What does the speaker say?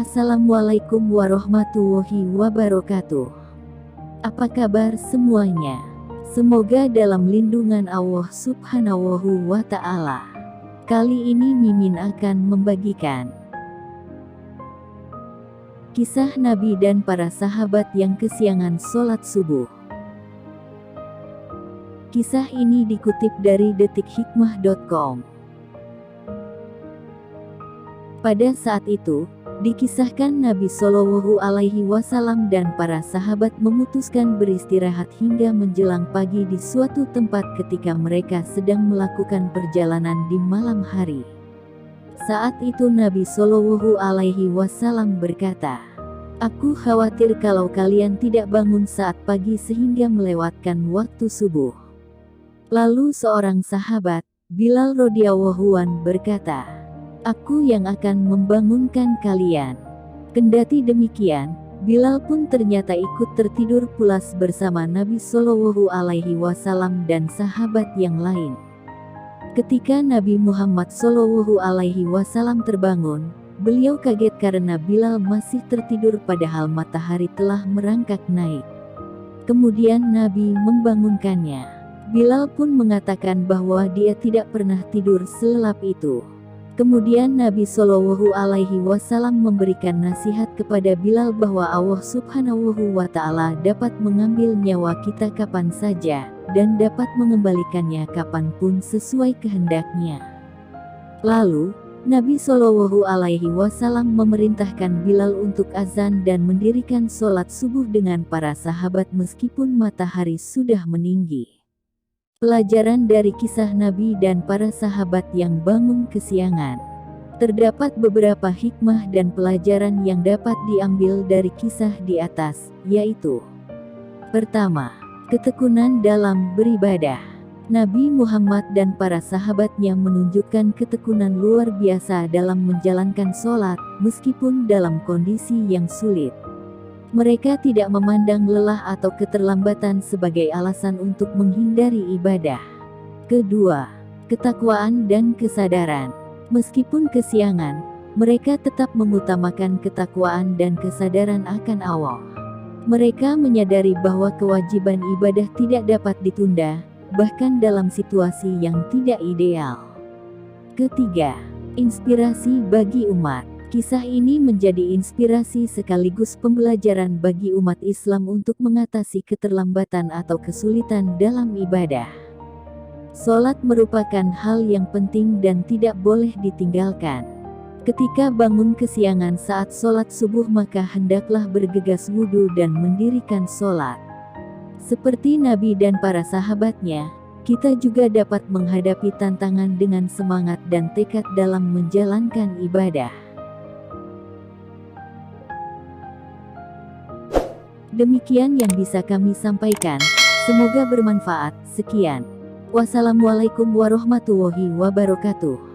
Assalamualaikum warahmatullahi wabarakatuh. Apa kabar semuanya? Semoga dalam lindungan Allah Subhanahu wa Ta'ala. Kali ini Mimin akan membagikan kisah Nabi dan para sahabat yang kesiangan sholat subuh. Kisah ini dikutip dari detikhikmah.com. Pada saat itu, dikisahkan Nabi Shallallahu Alaihi Wasallam dan para sahabat memutuskan beristirahat hingga menjelang pagi di suatu tempat ketika mereka sedang melakukan perjalanan di malam hari. Saat itu Nabi Shallallahu Alaihi Wasallam berkata, "Aku khawatir kalau kalian tidak bangun saat pagi sehingga melewatkan waktu subuh." Lalu seorang sahabat, Bilal radhiyallahu anhu berkata, "Aku yang akan membangunkan kalian." Kendati demikian, Bilal pun ternyata ikut tertidur pulas bersama Nabi Shallallahu Alaihi Wasallam dan sahabat yang lain. Ketika Nabi Muhammad Shallallahu Alaihi Wasallam terbangun, beliau kaget karena Bilal masih tertidur padahal matahari telah merangkak naik. Kemudian Nabi membangunkannya. Bilal pun mengatakan bahwa dia tidak pernah tidur selelap itu. Kemudian Nabi Shallallahu Alaihi Wasallam memberikan nasihat kepada Bilal bahwa Allah Subhanahu wa Ta'ala dapat mengambil nyawa kita kapan saja, dan dapat mengembalikannya kapanpun sesuai kehendaknya. Lalu, Nabi Shallallahu Alaihi Wasallam memerintahkan Bilal untuk azan dan mendirikan sholat subuh dengan para sahabat meskipun matahari sudah meninggi. Pelajaran dari kisah Nabi dan para sahabat yang bangun kesiangan. Terdapat beberapa hikmah dan pelajaran yang dapat diambil dari kisah di atas, yaitu: pertama, ketekunan dalam beribadah. Nabi Muhammad dan para sahabatnya menunjukkan ketekunan luar biasa dalam menjalankan sholat, meskipun dalam kondisi yang sulit. Mereka tidak memandang lelah atau keterlambatan sebagai alasan untuk menghindari ibadah. Kedua, ketakwaan dan kesadaran. Meskipun kesiangan, mereka tetap mengutamakan ketakwaan dan kesadaran akan Allah. Mereka menyadari bahwa kewajiban ibadah tidak dapat ditunda, bahkan dalam situasi yang tidak ideal. Ketiga, inspirasi bagi umat. Kisah ini menjadi inspirasi sekaligus pembelajaran bagi umat Islam untuk mengatasi keterlambatan atau kesulitan dalam ibadah. Sholat merupakan hal yang penting dan tidak boleh ditinggalkan. Ketika bangun kesiangan saat sholat subuh maka hendaklah bergegas wudhu dan mendirikan sholat. Seperti Nabi dan para sahabatnya, kita juga dapat menghadapi tantangan dengan semangat dan tekad dalam menjalankan ibadah. Demikian yang bisa kami sampaikan, semoga bermanfaat. Sekian. Wassalamualaikum warahmatullahi wabarakatuh.